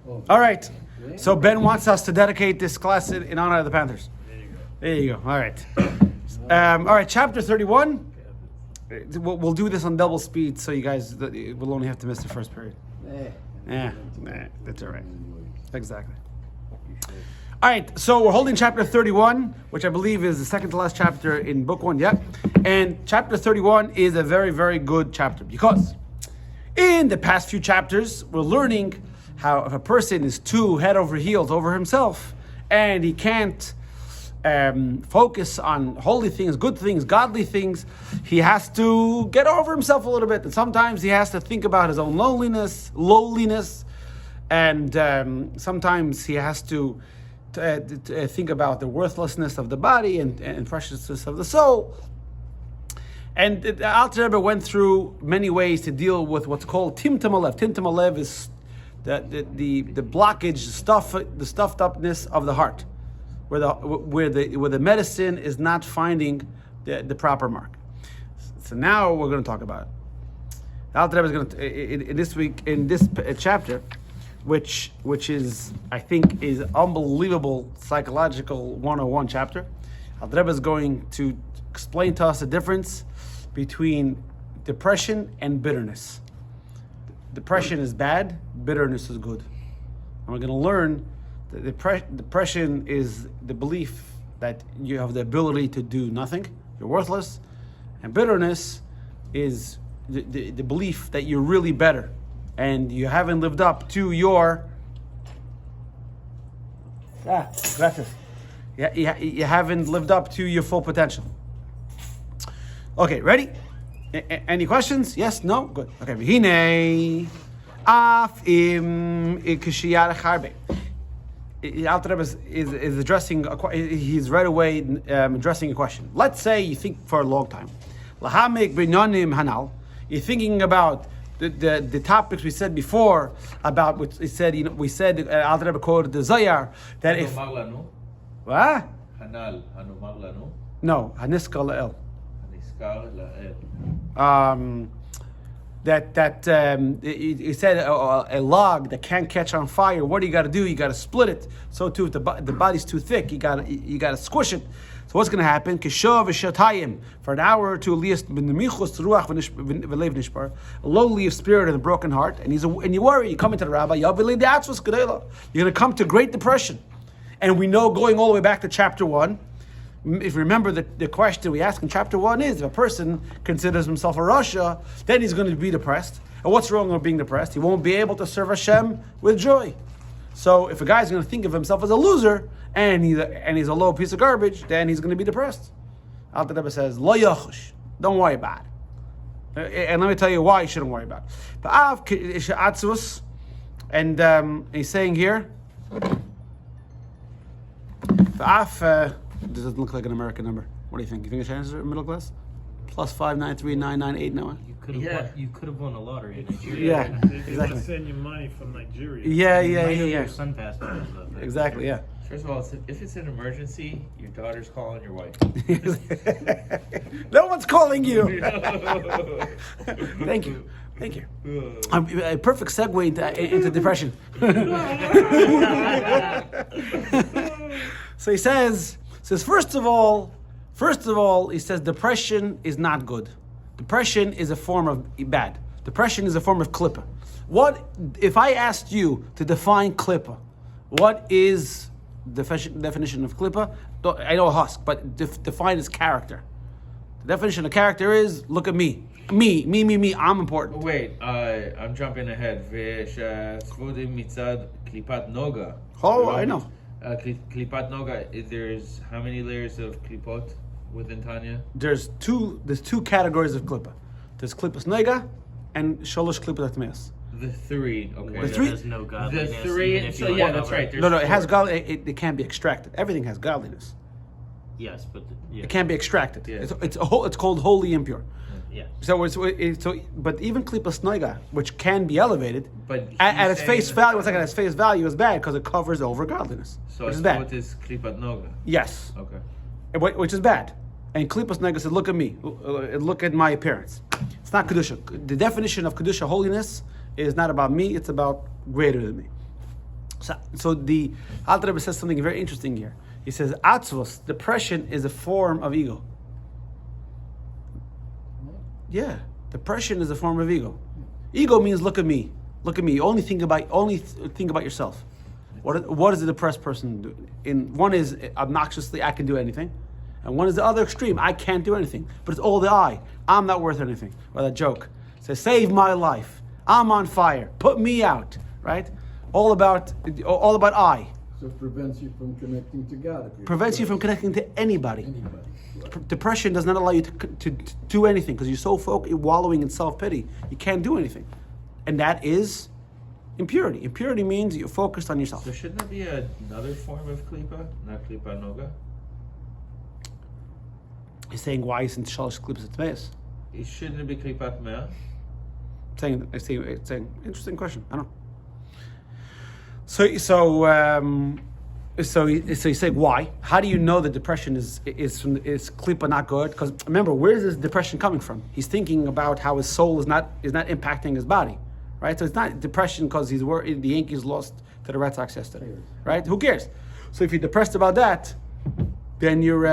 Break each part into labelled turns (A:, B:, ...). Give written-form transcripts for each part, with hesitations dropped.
A: All right. So Ben wants us to dedicate this class in honor of the Panthers. There you go. All right. All right. Chapter 31. We'll do this on double speed, so you guys will only have to miss the first period. That's all right. Exactly. All right. So we're holding chapter 31, which I believe is the second to last chapter in book 1. Yeah. And chapter 31 is a very, very good chapter because in the past few chapters, we're learning how if a person is too head over heels over himself and he can't focus on holy things, good things, godly things, he has to get over himself a little bit. And sometimes he has to think about his own lowliness, and sometimes he has to think about the worthlessness of the body and preciousness of the soul. And the Alter Rebbe went through many ways to deal with what's called Timtum Alev. Timtum Alev is the blockage, the stuffed upness of the heart, where the medicine is not finding the proper mark. So now we're going to talk about it. Alter Rebbe is going to in this chapter, which is I think is unbelievable psychological 101 chapter. Alter Rebbe is going to explain to us the difference between depression and bitterness. Depression is bad, bitterness is good. And we're going to learn that depression is the belief that you have the ability to do nothing, you're worthless, and bitterness is the belief that you're really better and you haven't lived up to your you haven't lived up to your full potential. Okay, ready? Any questions? Yes? No? Good. Okay. V'hinei af im kishiyar harbe. Alter Rebbe is addressing. He's right away addressing a question. Let's say you think for a long time. Lahamik b'nyanim hanal. You're thinking about the topics we said before about which we said. We said Alter Rebbe quoted the Zayar that if what?
B: Hanal hanumar lanu.
A: No, haniskal la'el. He said a log that can't catch on fire. What do you got to do? You got to split it. So too, if the body's too thick, you got to squish it. So what's going to happen? For an hour or two, a lowly of spirit and a broken heart, and you worry. You come into the rabbi. You're going to come to great depression, and we know going all the way back to chapter 1. If you remember the question we asked in chapter 1 is, if a person considers himself a Rasha, then he's going to be depressed. And what's wrong with being depressed? He won't be able to serve Hashem with joy. So if a guy's going to think of himself as a loser, and he's a low piece of garbage, then he's going to be depressed. Alter Rebbe says, Lo yachush, don't worry about it. And let me tell you why you shouldn't worry about it. And he's saying here, this doesn't look like an American number. What do you think? You think it's answer middle class? Plus 5939989.
C: You could have won a lottery in Nigeria.
A: Yeah,
D: They
A: exactly.
D: want to send you money from Nigeria.
A: Yeah.
C: Your son passed away.
A: Exactly. Yeah.
B: First of all, if it's an emergency, your daughter's calling your wife.
A: No one's calling you. Thank you. A perfect segue into depression. So he says first of all, he says depression is not good. Depression is a form of bad. Depression is a form of klippa. What if I asked you to define klippa? What is the definition of klippa? I know a husk, but define its character. The definition of character is look at me. Me. I'm important.
B: Wait, I'm jumping ahead. Mitzad klipat noga.
A: Oh, I know.
B: Klipat noga. There's how many layers of klipot within Tanya?
A: There's two categories of klippa. There's klippas nega and sholosh klippas atmeas.
B: The three. Okay.
C: Where there is no godliness.
B: The three.
C: Even if
B: So
C: you
B: yeah,
C: look
B: that's
C: over
B: right.
A: No, it has god. It can't be extracted. Everything has godliness.
C: Yes, but
A: It can't be extracted.
B: Yeah.
A: It's called holy impure.
C: yeah.
A: But even klippas nega, which can be elevated,
B: But
A: at its
B: he's
A: face
B: saying-
A: value, at its face value is bad because it covers over godliness,
B: So
A: which
B: it's
A: is bad.
B: what is klipat noga?
A: Yes,
B: Okay.
A: which is bad. And klippas nega said, "Look at me, look at my appearance." It's not kedusha. The definition of kedusha, holiness, is not about me; it's about greater than me. So the Alter Rebbe says something very interesting here. He says, Atzvos, depression is a form of ego. Yeah, depression is a form of ego. Ego means look at me, Only think about yourself. What does a depressed person do? One is obnoxiously, I can do anything, and one is the other extreme, I can't do anything. But it's all the I. I'm not worth anything. Or that joke says, save my life. I'm on fire. Put me out. Right? All about I.
E: So it prevents you from connecting to God.
A: Prevents you from connecting to anybody. Depression does not allow you to do anything because you're so wallowing in self-pity. You can't do anything. And that is impurity. Impurity means you're focused on yourself.
B: So shouldn't there be another form of klipa, not klipa noga?
A: He's saying why isn't shalosh klipas tmeis?
B: It shouldn't be klipat mea?
A: It's saying interesting question. I don't know. So he's saying why? How do you know that depression is klipa not good? Because remember, where is this depression coming from? He's thinking about how his soul is not impacting his body, right? So it's not depression because he's worried the Yankees lost to the Red Sox yesterday, right? Who cares? So if you're depressed about that, then you're.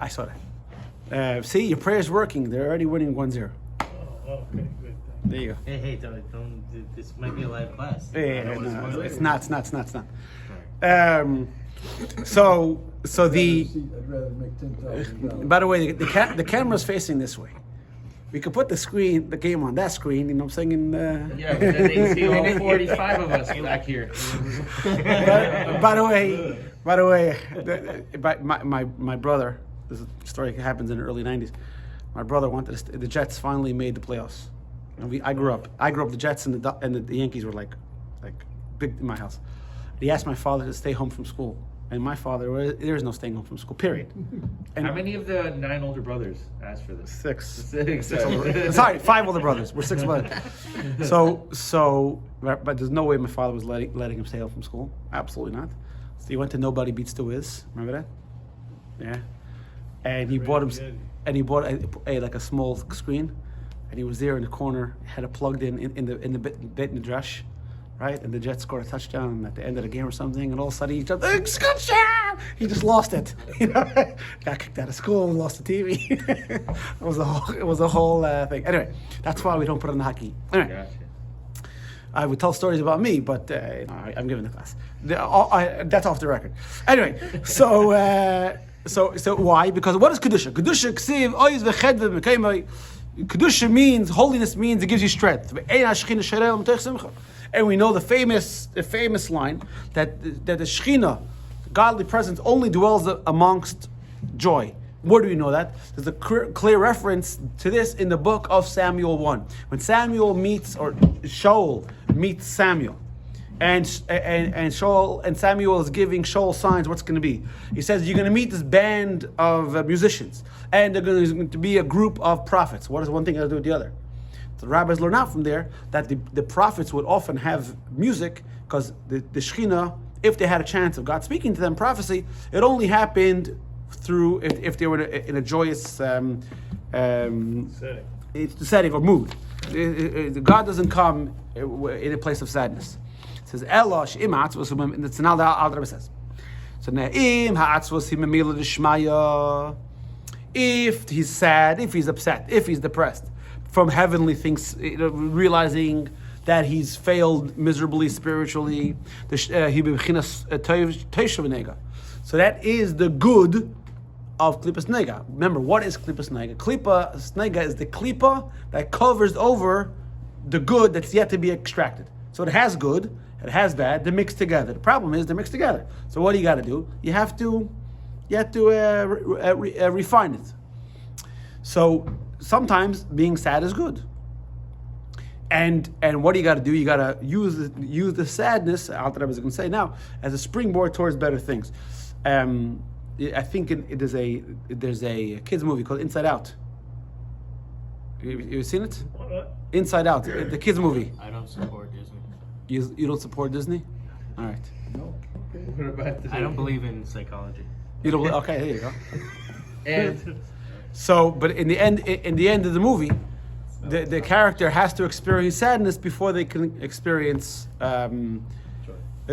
A: I saw that. See, your prayer's working. They're already winning 1-0.
D: Oh, okay, good.
A: There you go.
C: Hey, don't. This might be a live class.
A: No, it's not. So the.
E: I'd rather make $10,000.
A: By the way, the camera's facing this way. We could put the game on that screen. You know what I'm saying?
B: Yeah, but then they see all 45 of us back here.
A: By the way, my brother. This story happens in the early '90s. My brother wanted the Jets finally made the playoffs, and I grew up. The Jets and the Yankees were like big in my house. He asked my father to stay home from school, and my father, there is no staying home from school. Period. And
B: How many of the 9 older brothers asked for this?
A: Six.
B: Sorry.
A: 5 older brothers. We're 6 brothers. But there's no way my father was letting him stay home from school. Absolutely not. So he went to Nobody Beats the Wiz. Remember that? Yeah. And he bought a small screen, and he was there in the corner, had it plugged in the Beit Midrash, right? And the Jets scored a touchdown at the end of the game or something, and all of a sudden he jumped, touchdown! He just lost it. Got kicked out of school and lost the TV. It was a whole thing. Anyway, that's why we don't put on the hockey. Anyway.
B: Gotcha.
A: I would tell stories about me, but I'm giving the class. That's off the record. Anyway, So why? Because what is kedusha? Kedusha ksiv oiz v'chedve b'keimai. Kedusha means holiness means it gives you strength. And we know the famous line that the Shechina, godly presence, only dwells amongst joy. Where do we know that? There's a clear reference to this in the book of Samuel 1. When Shaul meets Samuel. And Shaul and Samuel is giving Shaul signs what's going to be. He says, you're going to meet this band of musicians, and there's going to be a group of prophets. What does one thing have to do with the other? The rabbis learn out from there that the prophets would often have music because the Shekhinah, if they had a chance of God speaking to them prophecy, it only happened through if they were in a joyous setting or mood. God doesn't come in a place of sadness. It says Elosh im atzvos, and it's now the Alter Rebbe says. So ne'im ha'atzvos himemila d'shmaya. If he's sad, if he's upset, if he's depressed, from heavenly things, realizing that he's failed miserably spiritually, so that is the good of klipas nega. Remember, what is klipas nega? Klipas nega is the klipa that covers over the good that's yet to be extracted. So it has good, it has bad, they're mixed together. The problem is they're mixed together. So what do you got to do? You have to refine it. So sometimes being sad is good. And what do you got to do? You got to use the sadness, Alter Rebbe is going to say now, as a springboard towards better things. I think there's a kids movie called Inside Out. You seen it?
D: What?
A: Inside Out, the kids movie.
C: I don't support Disney.
A: You don't support Disney? All right.
E: No? Okay.
B: What about
C: I don't believe in psychology.
A: You don't. Okay, there you go.
B: And
A: So, but in the end of the movie, the character has to experience sadness before they can experience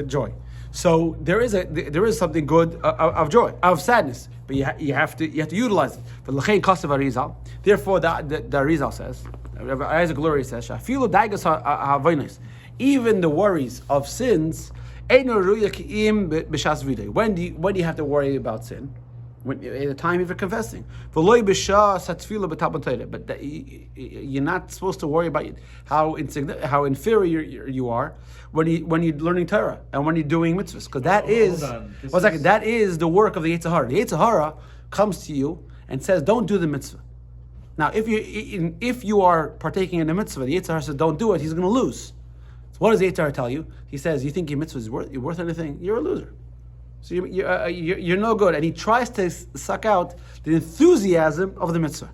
A: joy. So there is something good of joy, of sadness, but you have to utilize it. But l'chein kasav Arizal. Therefore, the Arizal says, Isaac Glory says, "Shafilu daigas ha'avonos." Even the worries of sins, eino ruya ki'im b'shas videi. When do you have to worry about sin? When, at the time of your confessing. But you're not supposed to worry about how inferior you are when you're learning Torah and when you're doing mitzvahs, because that is the work of the Yetzer Hara. The Yetzer Hara comes to you and says, "Don't do the mitzvah." Now, if you are partaking in the mitzvah, the Yetzer Hara says, "Don't do it." He's going to lose. So what does the Yetzer Hara tell you? He says, "You think your mitzvah is worth anything? You're a loser. So you're no good," and he tries to suck out the enthusiasm of the mitzvah.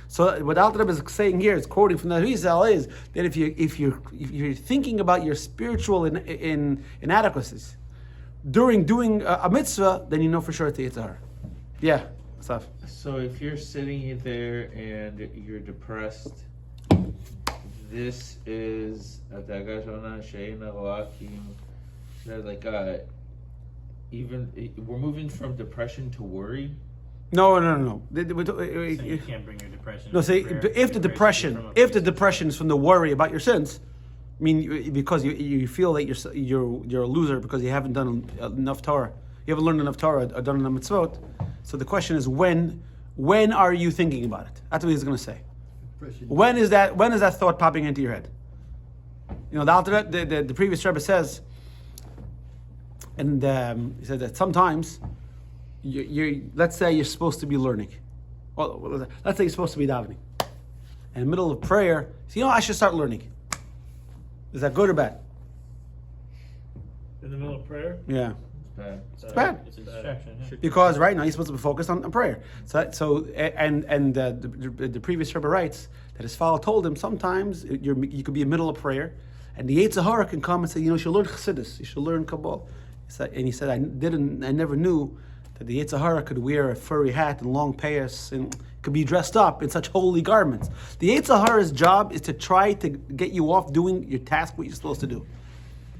A: So what Alter Rebbe is saying here, is quoting from the Rizal, is that if you're thinking about your spiritual inadequacies during doing a mitzvah, then you know for sure it's the Yetzer Hara. Yeah, Asaf.
B: So if you're sitting there and you're depressed, this is like even we're moving from depression to worry.
A: No.
C: So you can't bring your depression.
A: No,
C: to
A: say
C: prayer.
A: if the depression is from the worry about your sins, I mean, because you feel that you're a loser because you haven't done enough Torah, you haven't learned enough Torah or done enough mitzvot. So the question is, when are you thinking about it? That's what he's going to say. When is that thought popping into your head? You know, the previous Rebbe says, and he said that sometimes let's say you're supposed to be learning. Well, let's say you're supposed to be davening. In the middle of prayer, you say, I should start learning. Is that good or bad?
D: In the middle of prayer?
A: Yeah.
B: It's
A: It's bad.
C: It's a distraction. Yeah.
A: Because right now you're supposed to be focused on prayer. The previous Rebbe writes that his father told him sometimes you could be in the middle of prayer, and the Yetzer Hara can come and say, you should learn Chassidus, you should learn Kabbalah. He said, I never knew that the Yetzer Hara could wear a furry hat and long payas and could be dressed up in such holy garments. The Yetzer Hara's job is to try to get you off doing your task, what you're supposed to do.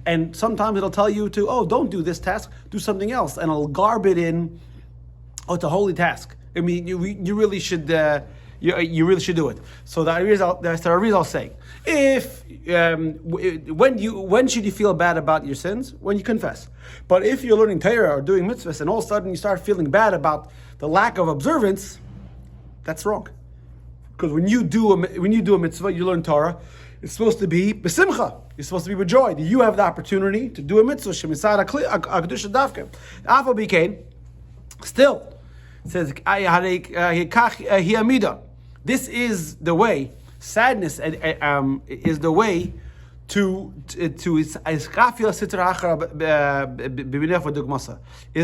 A: And sometimes it'll tell you don't do this task, do something else, and it'll garb it in, it's a holy task. I mean, you really should you really should do it. So that's the Arizal saying. When should you feel bad about your sins? When you confess. But if you're learning Torah or doing mitzvahs and all of a sudden you start feeling bad about the lack of observance, that's wrong. Because when you do a mitzvah, you learn Torah, it's supposed to be b'simcha. You're supposed to be with joy. You have the opportunity to do a mitzvah. Shemisad akdusha davke. Afa b'kein. Still, it says hiamida. This is the way. Sadness is the way is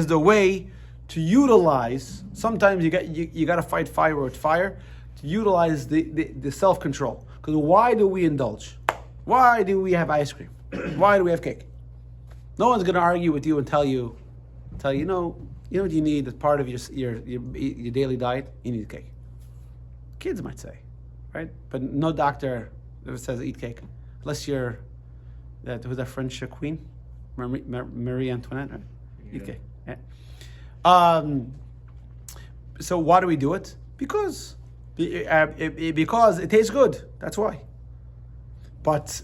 A: the way to utilize. Sometimes you got to fight fire with fire to utilize the self-control. Because why do we indulge? Why do we have ice cream? Why do we have cake? No one's going to argue with you and tell you, what you need as part of your daily diet. You need cake. Kids might say, right? But no doctor ever says eat cake, unless you're who's that French queen, Marie Antoinette, right? Yeah. Eat cake. Yeah. So why do we do it? Because it tastes good. That's why. But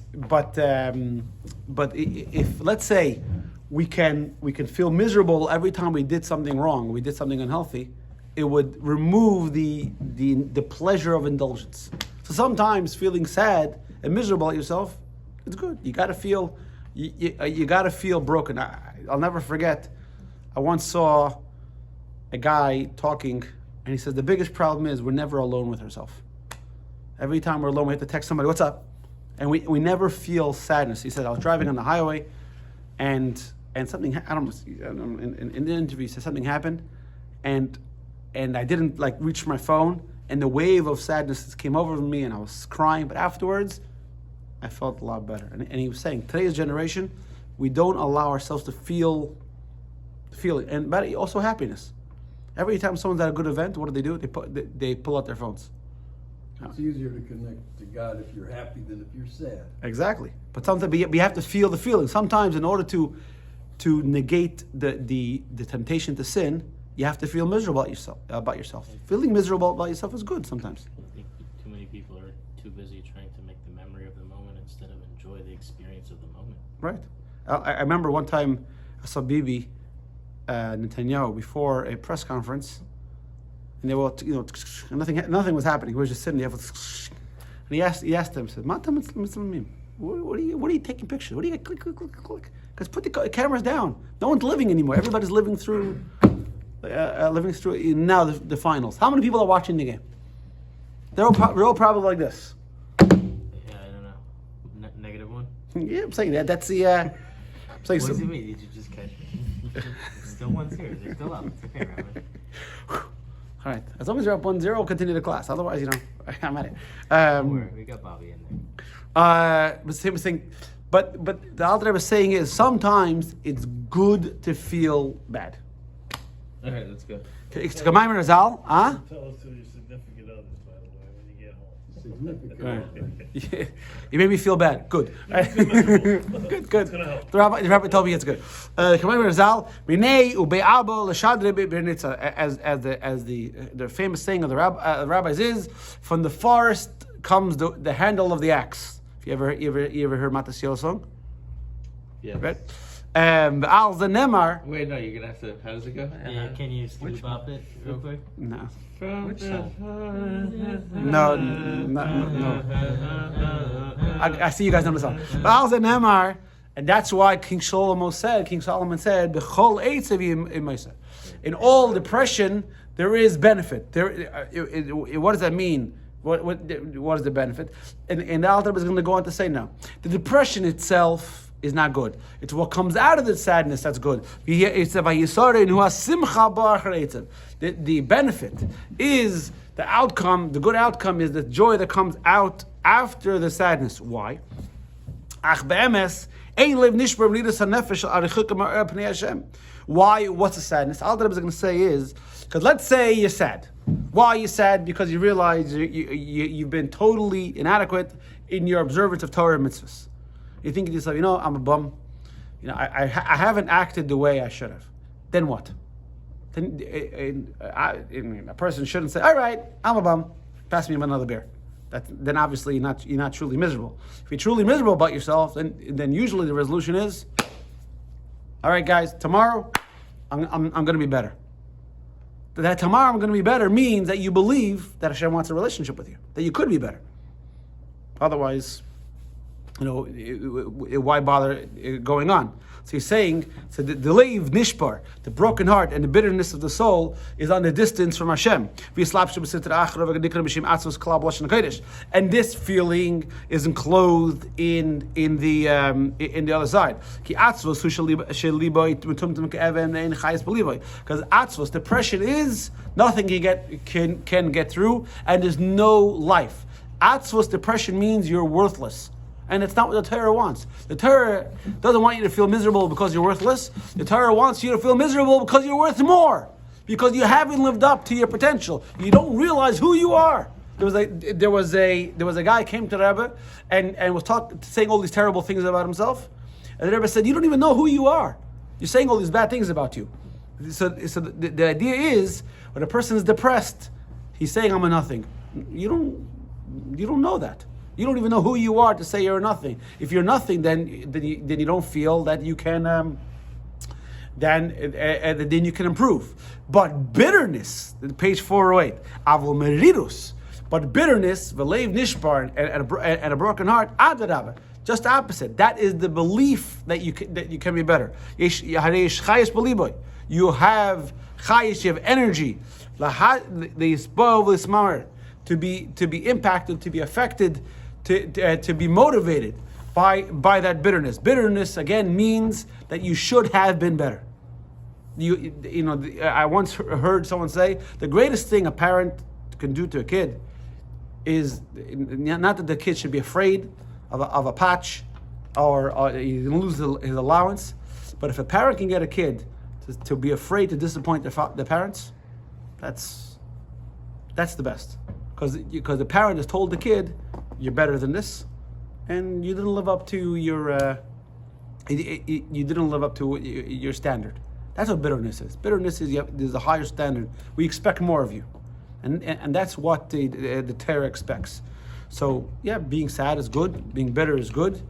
A: if let's say we can feel miserable every time we did something wrong, we did something unhealthy, it would remove the pleasure of indulgence. So sometimes feeling sad and miserable at yourself, it's good. You got to feel you got to feel broken. I'll never forget. I once saw a guy talking, and he said the biggest problem is we're never alone with ourselves. Every time we're alone, we have to text somebody, "What's up?" And we never feel sadness. He said, I was driving on the highway, and something, in the interview, he said something happened, and I didn't reach my phone, and the wave of sadness came over me, and I was crying, but afterwards, I felt a lot better. And he was saying, today's generation, we don't allow ourselves to feel it, but also happiness. Every time someone's at a good event, what do? They pull out their phones.
E: It's easier to connect to God if you're happy than if you're sad.
A: Exactly. But sometimes we have to feel the feeling. Sometimes in order to negate the temptation to sin, you have to feel miserable about yourself. Feeling miserable about yourself is good sometimes.
C: I think too many people are too busy trying to make the memory of the moment instead of enjoy the experience of the moment.
A: Right. I remember one time I saw Bibi Netanyahu before a press conference, and they were, nothing was happening. He was just sitting there, and he asked them, said, "What are you taking pictures? What are you click? Because put the cameras down. No one's living anymore. Everybody's living through now the finals. How many people are watching the game? They're all probably like this.
C: Yeah, I don't know. Negative one?
A: Yeah, I'm saying that. That's the. I'm saying
C: What does it mean? Did you just catch me? There's still one's here. They're still up. It's okay, Rabbi.
A: All right. As long as you're up 1-0, continue the class. Otherwise, I'm at it.
C: Don't worry, we got Bobby in there.
A: But same thing. But the Alter Rebbe was saying is sometimes it's good to feel bad.
B: All right, let's go.
A: It's Kamayim Razal, huh?
D: Tell us who your significant others, by the way, when you get home.
E: Significant.
A: Yeah. You made me feel bad. Good. Good.
D: It's gonna help.
A: The rabbi told me it's good. Kamayim Razal, Minei ube'abo l'shadre be'nitza, as the famous saying of the rabbis is, from the forest comes the handle of the axe. If you ever heard Matasiel song?
B: Yeah.
A: Right? Al the Nemar.
B: Wait, no, you're gonna have to. How does it go?
C: Yeah, can you scoop up it real quick?
A: No.
C: Which song?
A: No. I see you guys know the song. But Al the Nemar, and that's why King Solomon said, "B'chol eitzav yimoseh." In all depression, there is benefit. What does that mean? What is the benefit? And the Alter Rebbe is going to go on to say now, the depression itself is not good. It's what comes out of the sadness that's good. The benefit is the outcome. The good outcome is the joy that comes out after the sadness. Why? Why? What's the sadness? Alter Rebbe is going to say is, because let's say you're sad. Why are you sad? Because you realize you've been totally inadequate in your observance of Torah and mitzvahs. You think to yourself, I'm a bum. I haven't acted the way I should have. Then what? Then a person shouldn't say, all right, I'm a bum. Pass me another beer. Then obviously you're not truly miserable. If you're truly miserable about yourself, then usually the resolution is, all right, guys, tomorrow I'm going to be better. That tomorrow I'm going to be better means that you believe that Hashem wants a relationship with you, that you could be better. Otherwise, why bother going on? So he's saying, the leiv nishbar, the broken heart and the bitterness of the soul is on the distance from Hashem. And this feeling is enclosed in the other side. Because atzvos, depression is nothing you can get through, and there's no life. Atzvos, depression means you're worthless. And it's not what the Torah wants. The Torah doesn't want you to feel miserable because you're worthless. The Torah wants you to feel miserable because you're worth more. Because you haven't lived up to your potential. You don't realize who you are. There was a guy who came to the Rebbe and was saying all these terrible things about himself. And the Rebbe said, you don't even know who you are. You're saying all these bad things about you. So the idea is, when a person is depressed, he's saying, I'm a nothing. You don't know that. You don't even know who you are to say you're nothing. If you're nothing, then you don't feel that you can. Then you can improve. But bitterness, page 408, avol merirus. But bitterness, v'leiv nishbar, and a broken heart, adarabah. Just the opposite. That is the belief that you can be better. You have chayis, you have energy. To be impacted, to be affected, to be motivated by that bitterness. Bitterness again means that you should have been better. I once heard someone say the greatest thing a parent can do to a kid is not that the kid should be afraid of a patch or he's going to lose his allowance, but if a parent can get a kid to be afraid to disappoint the parents, That's the best, because the parent has told the kid, you're better than this, and you didn't live up to your you didn't live up to your standard. That's what bitterness is. Bitterness is there's a higher standard. We expect more of you, and that's what the Torah expects. So yeah, being sad is good, being bitter is good,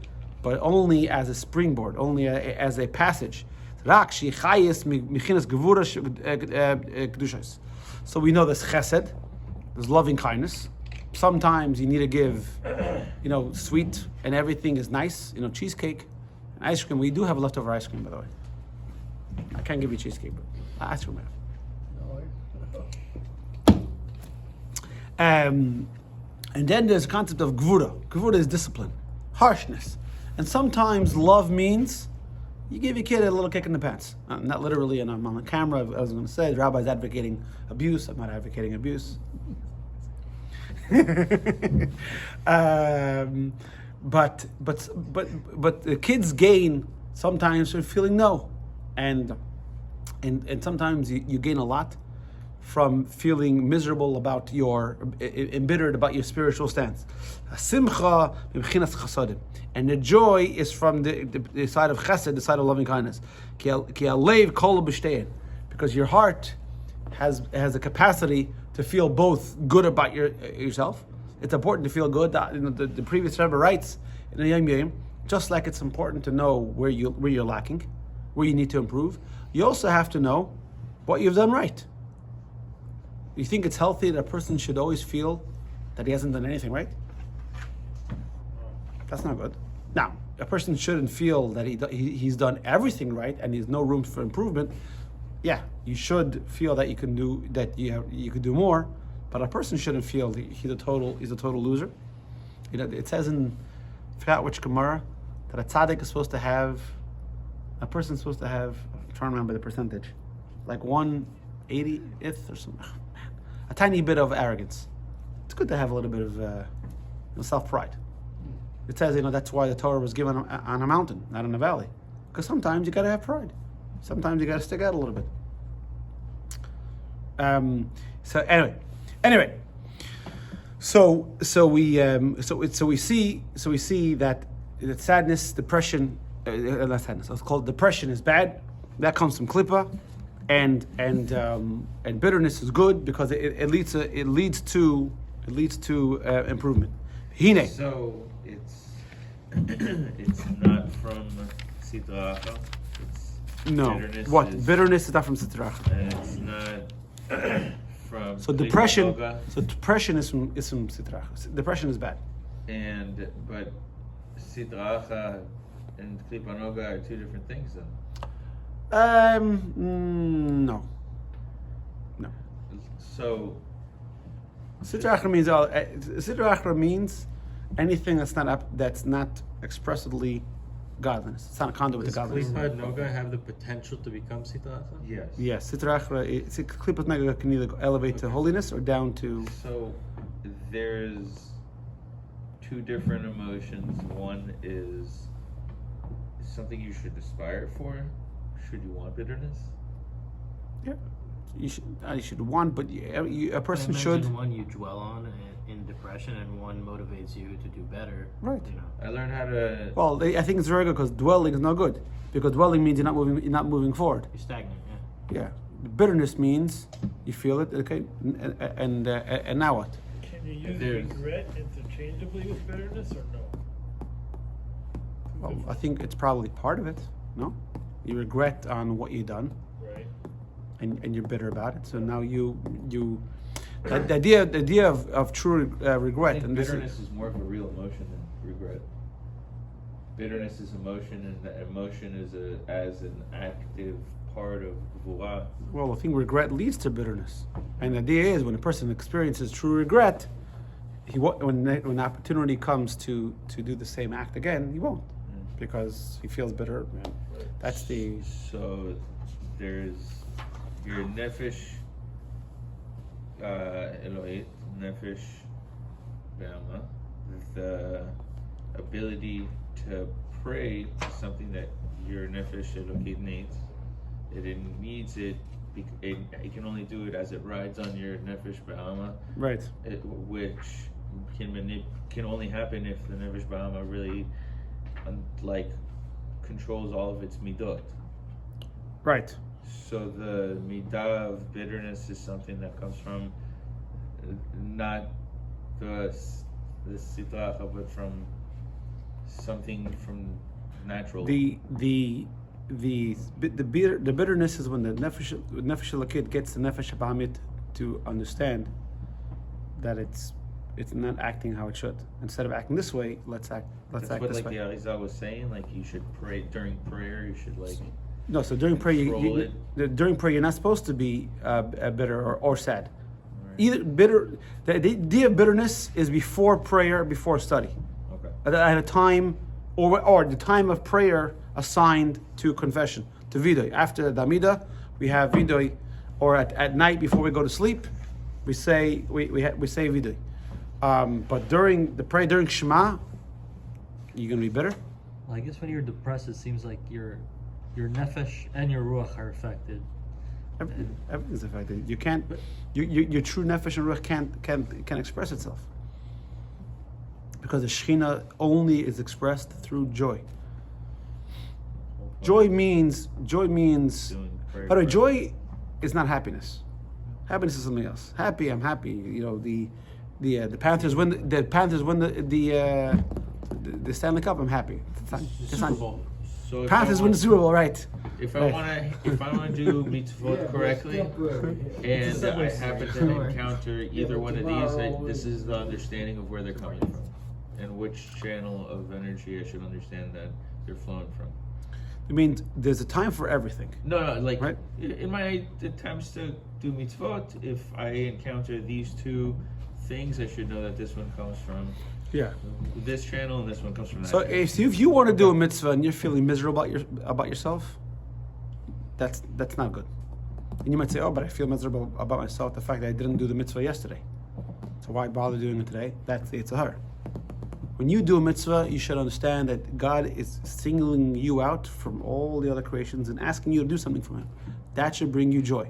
A: but only as a springboard, only as a passage. So we know there's chesed, there's loving kindness. Sometimes you need to give, sweet, and everything is nice, cheesecake and ice cream. We do have leftover ice cream, by the way. I can't give you cheesecake, but ice cream I have. And then there's the concept of gvura. Gvura is discipline, harshness. And sometimes love means you give your kid a little kick in the pants. Not literally, and I'm on the camera. I was going to say the rabbi's advocating abuse. I'm not advocating abuse. But the kids gain sometimes from feeling no, and sometimes you gain a lot from feeling miserable about embittered about your spiritual stance. Simcha b'chinas chasadim, and the joy is from the side of chesed, the side of loving kindness. Ki alev kol b'shtein, because your heart has the capacity to feel both good about yourself. It's important to feel good. The previous Rebbe writes in the Yom Yom, just like it's important to know where you're lacking, where you need to improve. You also have to know what you've done right. You think it's healthy that a person should always feel that he hasn't done anything right? That's not good. Now, a person shouldn't feel that he's done everything right and there's no room for improvement. Yeah, you should feel that you can do could do more, but a person shouldn't feel he's a total loser. It says in, I forgot which Gemara, that a tzaddik is supposed to have, a person's supposed to have, I'm trying to remember the percentage, like 1/80th or something. A tiny bit of arrogance. It's good to have a little bit of self-pride. It says, that's why the Torah was given on a mountain, not in a valley. Because sometimes you got to have pride. Sometimes you got to stick out a little bit. So we see that sadness, depression, not sadness. It's called depression is bad. That comes from klippa. And bitterness is good because it leads to improvement. Hine.
B: So it's not from sitracha.
A: No. Bitterness is not from sitracha.
B: And it's not from.
A: So depression. So depression is from sitracha. Depression is bad.
B: But sitracha and klipa noga are two different things, though.
A: No.
B: So
A: Sitra means anything that's not expressively godliness. It's not a conduit to godliness.
C: Does klipa noga have the potential to become sitacha?
B: yes.
A: Yes, Sitra klipa noga can either elevate to holiness or down to.
B: So there's two different emotions. One is something you should aspire for. Should you want bitterness?
A: Yeah, you should want, but a person should.
C: One you dwell on in depression, and one motivates you to do better.
A: Right.
B: I learned how to.
A: Well, I think it's very good because dwelling is not good, because dwelling means you're not moving forward.
C: You're stagnant. Yeah.
A: Yeah, bitterness means you feel it. Okay, and now what?
D: Can you use regret interchangeably with bitterness or no?
A: Well, I think it's probably part of it. No, you regret on what you've done.
D: Right.
A: And you're bitter about it. So now the idea of true regret.
B: I think
A: And
B: bitterness is more of a real emotion than regret. Bitterness is emotion, and the emotion is as an active part of Gvura.
A: Well, I think regret leads to bitterness. And the idea is when a person experiences true regret, when the opportunity comes to do the same act again, he won't, because he feels bitter. And that's the.
B: So there's your nefesh Elohit, nefesh Bama, the ability to pray to something that your nefesh Elohit needs. It needs it it can only do it as it rides on your nefesh ba'ama,
A: Right.
B: which can only happen if the nefesh ba'ama really controls all of its midot.
A: Right.
B: So the midah of bitterness is something that comes from not the sitacha, but from something from natural.
A: The bitterness is when the nefesh lakit gets the nefesh habamit to understand that it's not acting how it should. Instead of acting this way, let's act
B: That's
A: this
B: what
A: way.
B: the Arizal was saying. Like you should pray during prayer. You should
A: No, so during prayer,
B: control
A: during prayer, you're not supposed to be bitter or sad.
B: Right.
A: Either bitter. The idea of bitterness is before prayer, before study,
B: Okay.
A: at a time, or the time of prayer assigned to confession, to vidoy. After the Amida, we have vidoy, or at night before we go to sleep, we say vidoy. But during the prayer, during Shema, you're gonna be bitter.
F: Well, I guess when you're depressed, it seems like your nefesh and your ruach are affected.
A: Everything's affected. You can't. Your true nefesh and ruach can't express itself because the Shekhinah only is expressed through joy. Joy means.
B: Doing prayer.
A: By the way, joy is not happiness. Happiness is something else. Happy, I'm happy. You know, the Panthers win. The Panthers win the Stanley Cup. I'm happy. It's not.
B: So if
A: Panthers
B: I
A: win the
B: want-
A: Super Bowl, right?
B: If I
A: Right.
B: wanna do mitzvot correctly, and I happen to encounter either one of these, this is the understanding of where they're coming from, and which channel of energy I should understand that they're flowing from.
A: I mean, there's a time for everything.
B: No, like
A: Right.
B: in my attempts to do mitzvot, if I encounter these two things, I should know that this one comes from
A: Yeah.
B: this channel and this one comes from that.
A: So
B: channel.
A: if you want to do a mitzvah and you're feeling miserable about yourself, that's not good. And you might say, oh, but I feel miserable about myself, the fact that I didn't do the mitzvah yesterday. So why bother doing it today? It's a her. When you do a mitzvah, you should understand that God is singling you out from all the other creations and asking you to do something for Him. That should bring you joy.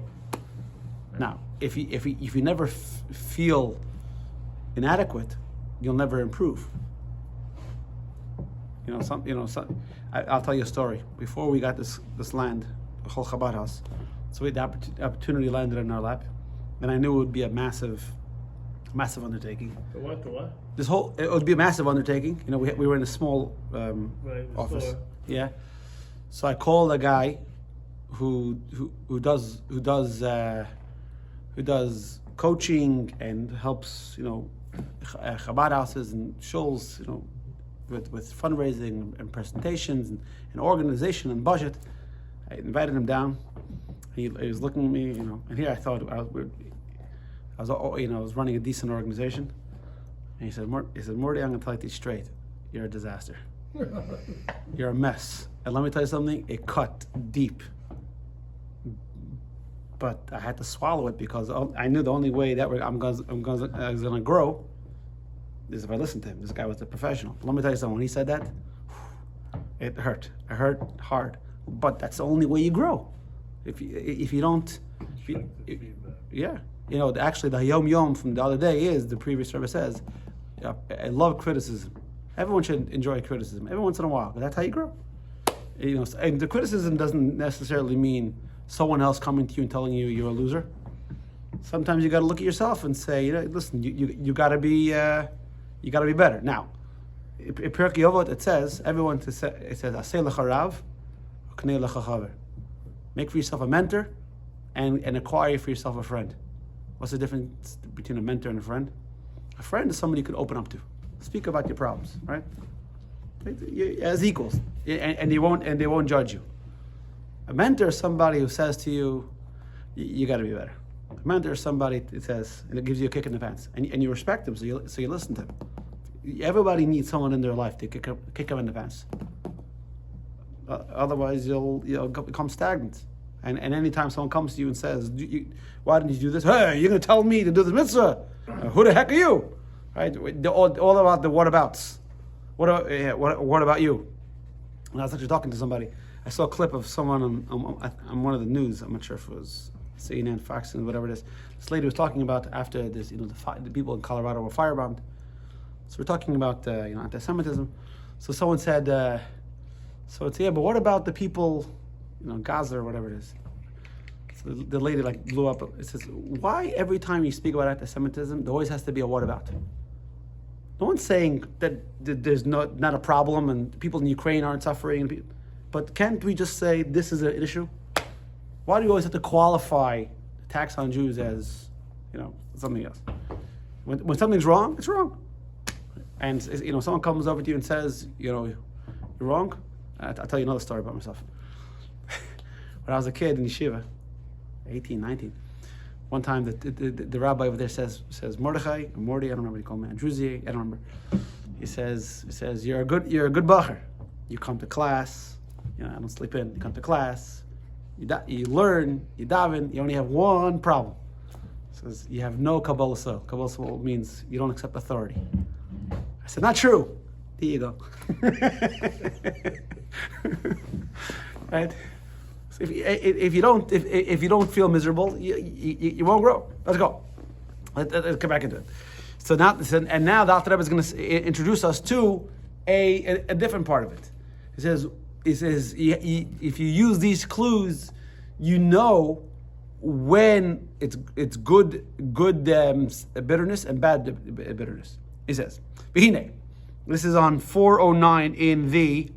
A: Now, if you never feel inadequate, you'll never improve. I'll tell you a story. Before we got this land, the whole Chabad house, so the opportunity landed in our lap, and I knew it would be a massive undertaking.
D: The what?
A: It would be a massive undertaking. You know, we were in a small
D: Right, the
A: office.
D: store.
A: Yeah. So I called a guy who does coaching and helps, Chabad houses and shows, with fundraising and presentations and organization and budget. I invited him down. He was looking at me, and here I thought I was running a decent organization. And he said, Morty, I'm gonna tell you this straight. You're a disaster. You're a mess. And let me tell you something, it cut deep. But I had to swallow it because I knew the only way that I was gonna grow is if I listened to him. This guy was a professional. Let me tell you something, when he said that, it hurt. It hurt hard. But that's the only way you grow. If you don't, yeah. Actually, the Hayom Yom from the other day is, the previous Rebbe says, I love criticism. Everyone should enjoy criticism every once in a while, but that's how you grow. And the criticism doesn't necessarily mean someone else coming to you and telling you you're a loser. Sometimes you got to look at yourself and say, listen, you got to be better. Now, in Pirkei Avot it says, Aseh lecha rav, uknei lecha chaver. Make for yourself a mentor, and acquire for yourself a friend. What's the difference between a mentor and a friend? A friend is somebody you can open up to, speak about your problems, right? As equals, and they won't judge you. A mentor is somebody who says to you, you got to be better. A mentor is somebody that says, and it gives you a kick in the pants, and you respect them, so you listen to them. Everybody needs someone in their life to kick them in the pants. Otherwise, you'll become stagnant. And anytime someone comes to you and says, why didn't you do this? Hey, you're going to tell me to do this mitzvah? Who the heck are you? Right? All about the whatabouts. What about you? And I was actually talking to somebody. I saw a clip of someone on one of the news. I'm not sure if it was CNN, Fox, and whatever it is. This lady was talking about after this, the people in Colorado were firebombed. So we're talking about, anti-Semitism. So someone said, yeah, but what about the people, Gaza or whatever it is? So the lady blew up. It says, why every time you speak about anti-Semitism, there always has to be a what about? No one's saying that there's not a problem and people in Ukraine aren't suffering. But can't we just say this is an issue? Why do you always have to qualify attacks on Jews as, something else? When something's wrong, it's wrong. And someone comes over to you and says, you're wrong. I'll tell you another story about myself. When I was a kid in yeshiva, 18, 19, one time the rabbi over there says Mordechai, or Morty, I don't remember what he called me, Andruzi, I don't remember. He says you're a good bacher. You come to class. I don't sleep in. You come to class. You learn. You daven. You only have one problem. He says you have no Kabbalah soul. Kabbalah soul means you don't accept authority. I said, not true. There you go. Right? So if you don't feel miserable, you won't grow. Let's go. Let's get back into it. So now the Alter Rebbe is going to introduce us to a different part of it. He says if you use these clues, you know when it's good bitterness and bad bitterness. He says, V'hine. This is on 409 in the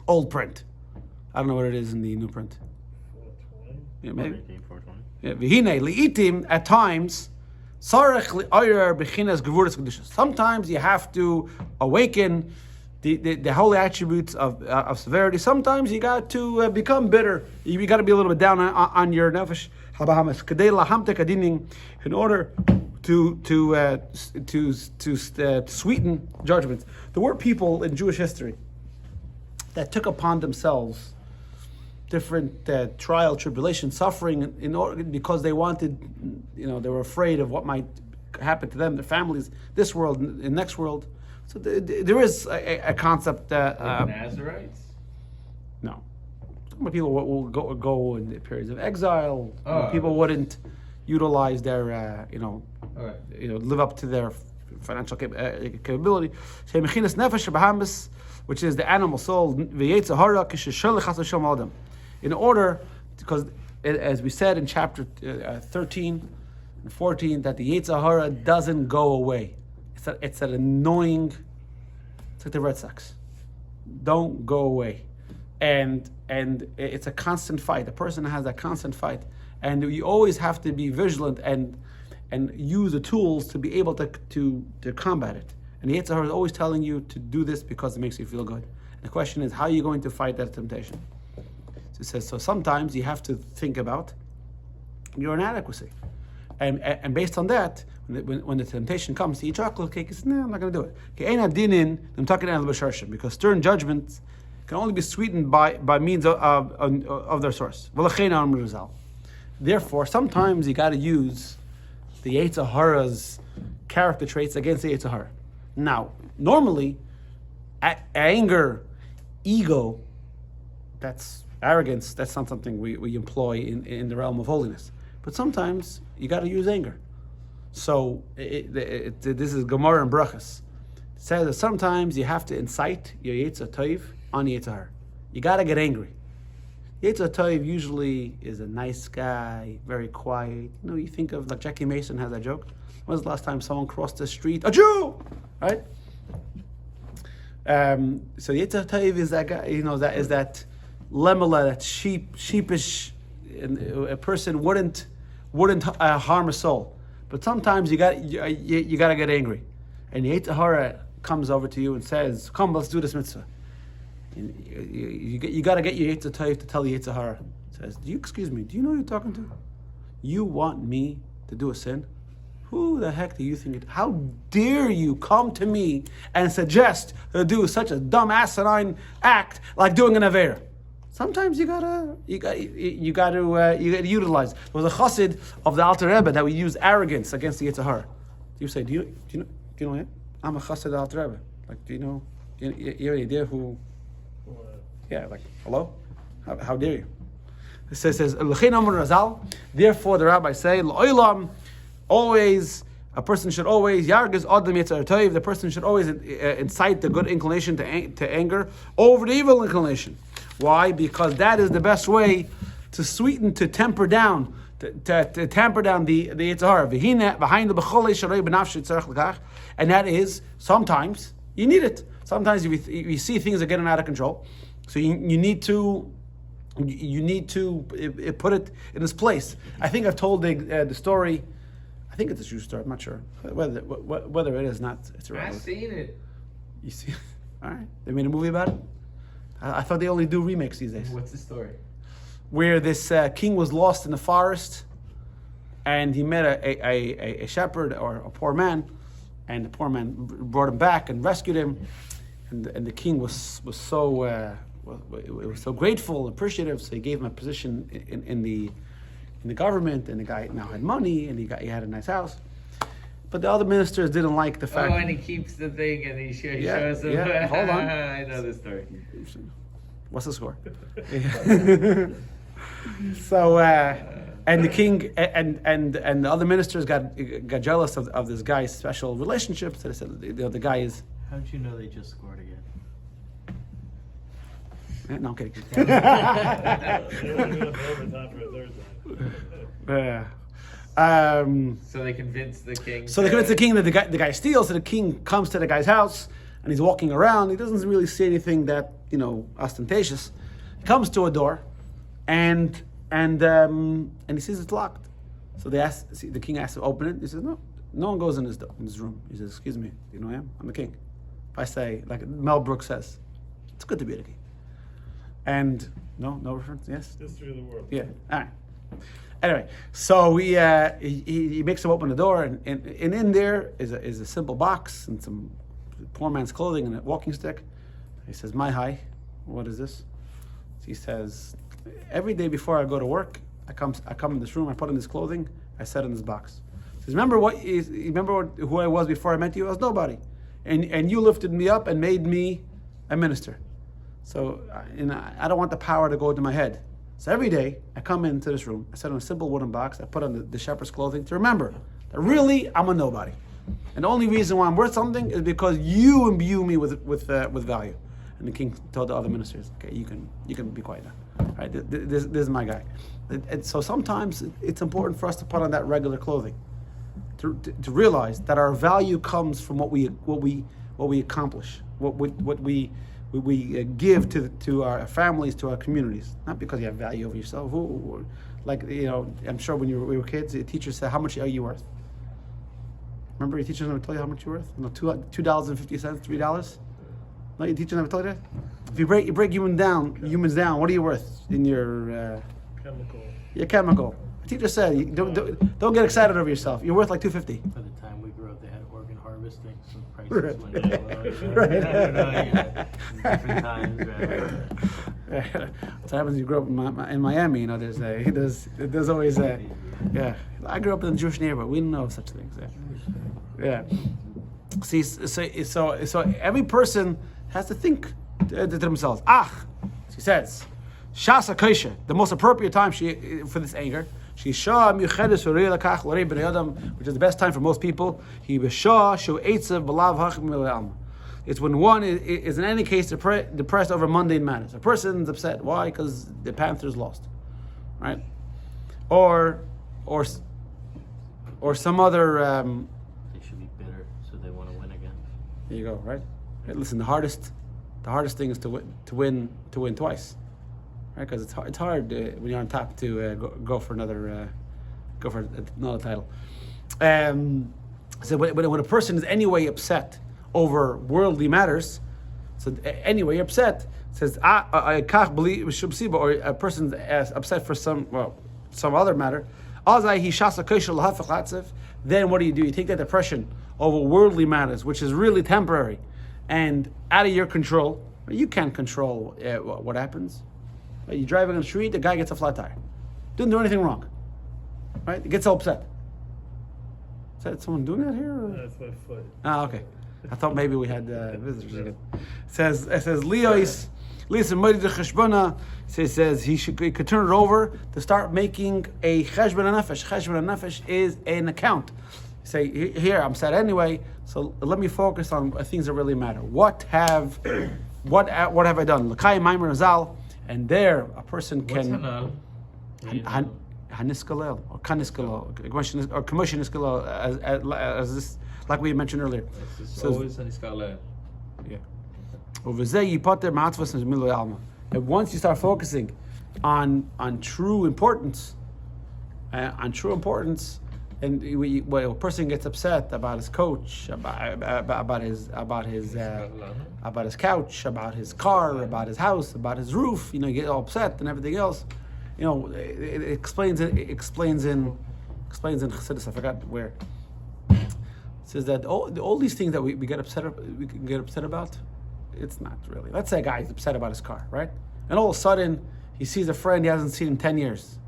A: old print. I don't know what it is in the new print.
D: 420?
A: Yeah, maybe.
C: 420.
A: Yeah, V'hine li'itim, at times, sarech li'ayr b'chinas gevuras kedusha. Sometimes you have to awaken the holy attributes of severity. Sometimes you got to become bitter. You got to be a little bit down on your nefesh habahamas kedei lahamtek adining, in order to sweeten judgments. There were people in Jewish history that took upon themselves different trial, tribulation, suffering in order, because they wanted, they were afraid of what might happen to them, their families, this world, and next world. So there is a concept that
B: Nazarites?
A: no, some people will go in periods of exile. People wouldn't utilize their live up to their financial capability. Which is the animal soul, in order, because as we said in chapter 13 and 14, that the Yetzer Hara doesn't go away. It's an annoying, it's like the Red Sox. Don't go away. And it's a constant fight. A person has that constant fight. And you always have to be vigilant and use the tools to be able to combat it. And the Yetzer Hara is always telling you to do this because it makes you feel good. And the question is, how are you going to fight that temptation? So it says, so sometimes you have to think about your inadequacy. And based on that, when the temptation comes to eat chocolate cake, it's no, I'm not going to do it. Because stern judgments can only be sweetened by means of their source. Therefore, sometimes you got to use the Yetzer Hara's character traits against the Yetzer Hara. Now, normally, anger, ego, that's arrogance, that's not something we employ in the realm of holiness. But sometimes you got to use anger. So this is Gemara and Brachas. It says that sometimes you have to incite your Yetzer Tov on Yetzer Hara. You got to get angry. Yetzer Tov usually is a nice guy, very quiet. You think of, like Jackie Mason has that joke. When was the last time someone crossed the street? A Jew! Right? So Yetzer Tov is that guy, that is that lemela, that sheepish, a person wouldn't harm a soul. But sometimes you got to get angry. And Yetzer Hara comes over to you and says, come, let's do this mitzvah. And you got to get your Yetzer Tov to tell the Yetzer Hara. Says, excuse me, do you know who you're talking to? You want me to do a sin? Who the heck do you think it? How dare you come to me and suggest to do such a dumb asinine act like doing an avera? Sometimes you gotta utilize. There was a chassid of the Alter Rebbe that we use arrogance against the Yetzer Hara. You say, do you know him? I'm a chassid of the Alter Rebbe. Like, do you know? You have any idea who? Yeah, like, hello? How dare you? It says "L'chein amar Razal." Therefore, the rabbis say, "L'olam," always. A person should always yargiz adam yitzar toiv. The person should always incite the good inclination to anger over the evil inclination. Why? Because that is the best way to sweeten, to temper down, to tamper down the yitzar. And that is sometimes you need it. Sometimes you see things are getting out of control, so you need to put it in its place. I think I've told the story. I think it's a true story. I'm not sure whether it is not. It's irrelevant.
B: I've seen it.
A: You see, all right. They made a movie about it. I thought they only do remakes these days.
B: What's the story?
A: Where this king was lost in the forest, and he met a shepherd or a poor man, and the poor man brought him back and rescued him, and the king was so grateful, appreciative. So he gave him a position in the government, and the guy now had money, and he had a nice house. But the other ministers didn't like the fact.
B: Oh, and he keeps the thing, and he shows them.
A: Yeah, hold on.
B: I know the story.
A: What's the score? So, and the king and the other ministers got jealous of this guy's special relationships. So they said, the guy is.
C: How did you know they just scored again?
A: No, I'm kidding.
D: They were doing overtime for a third time.
B: So they convinced the king.
A: So they convince the king that the guy steals. So the king comes to the guy's house and he's walking around. He doesn't really see anything that ostentatious. He comes to a door, and he sees it's locked. So the king asks to open it. He says no one goes in this room. He says, excuse me, you know who I am? I'm the king. If I say, like Mel Brooks says, it's good to be the king. And no reference. Yes.
D: History of the world.
A: Yeah. All right. Anyway, so he makes him open the door, and in there is a simple box and some poor man's clothing and a walking stick. He says, "My hi, what is this?" He says, "Every day before I go to work, I come in this room, I put in this clothing, I set in this box." He says, "Remember who I was before I met you? I was nobody, and you lifted me up and made me a minister. So I don't want the power to go to my head. So every day I come into this room, I set in a simple wooden box, I put on the shepherd's clothing to remember that really I'm a nobody, and the only reason why I'm worth something is because you imbue me with value." And the king told the other ministers, "Okay, you can be quiet now. All right, this is my guy." And so sometimes it's important for us to put on that regular clothing, to realize that our value comes from what we accomplish, what we give to our families, to our communities, not because you have value over yourself. I'm sure when we were kids, the teacher said, "How much are you worth?" Remember, your teacher never told you how much you're worth? $2.50, $3. No, your teacher never told you that. If you break humans down, what are you worth in your
D: Chemical.
A: Your chemical? The teacher said, don't get excited over yourself. You're worth like $2.50.
C: By the time we grew up, they had organ harvesting, so prices went down. Different times, right?
A: What happens? You grow up in Miami. There's always a. Yeah, I grew up in a Jewish neighborhood. We didn't know such things. Yeah. See, so every person has to think to themselves. She says, Shasa Kaisha, the most appropriate time for this anger. Which is the best time for most people. It's when one is in any case depressed over mundane matters. A person's upset. Why? Because the Panthers lost, right? Or some other.
C: They should be bitter, so they want to win again.
A: There you go. Right. Listen, the hardest thing is to win twice. Right, because it's hard when you're on top to go for another title. So when a person is anyway upset over worldly matters, so anyway you're upset, it says I can't believe or a person's upset for some other matter. Then what do? You take that depression over worldly matters, which is really temporary and out of your control. You can't control what happens. You're driving on the street, the guy gets a flat tire. Didn't do anything wrong. Right? He gets so upset. Is that someone doing that here? Or?
D: That's my foot.
A: Okay. I thought maybe we had visitors again. It says Leois Listen, Moed the Cheshbona says he could turn it over to start making a Cheshbon Nefesh. Cheshbon Nefesh is an account. Say, here, I'm sad anyway, so let me focus on things that really matter. What have I done? L'kai Maimer Azal, and there a person
B: What's
A: can
B: Hanal?
A: or Kaniskalel or Commission Iskalel as this, like we mentioned earlier.
B: It's
A: So-
B: always Haniskala.
A: Yeah. And once you start focusing on true importance, and when a person gets upset about his coach, about his couch, about his car, about his house, about his roof, you get all upset and everything else. It explains in Chassidus. I forgot where. It says that all these things that we can get upset about, it's not really. Let's say a guy is upset about his car, right? And all of a sudden he sees a friend he hasn't seen in 10 years.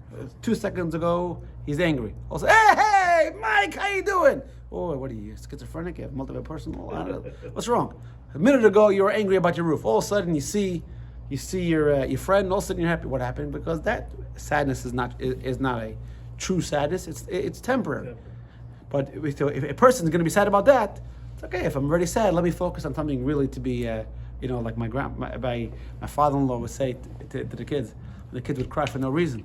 A: 2 seconds ago he's angry. Also, hey, Mike, how you doing? Oh, what are you, schizophrenic? You have multiple personal. I don't know. What's wrong? A minute ago you were angry about your roof. All of a sudden you see your friend. All of a sudden you're happy. What happened? Because that sadness is not a true sadness. It's temporary. But if a person's going to be sad about that, it's okay. If I'm already sad, let me focus on something really to be, like my father-in-law would say to the kids. The kids would cry for no reason.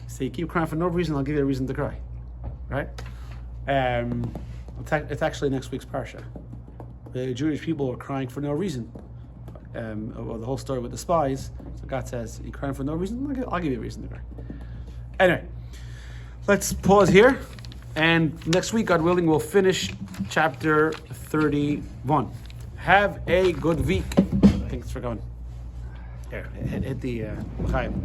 A: So you keep crying for no reason, I'll give you a reason to cry, right? It's actually next week's parsha. The Jewish people were crying for no reason. Or the whole story with the spies. So God says, "You crying for no reason? I'll give you a reason to cry." Anyway, let's pause here. And next week, God willing, we'll finish chapter 31. Have a good week. Thanks for going. Here, hit the Chaim.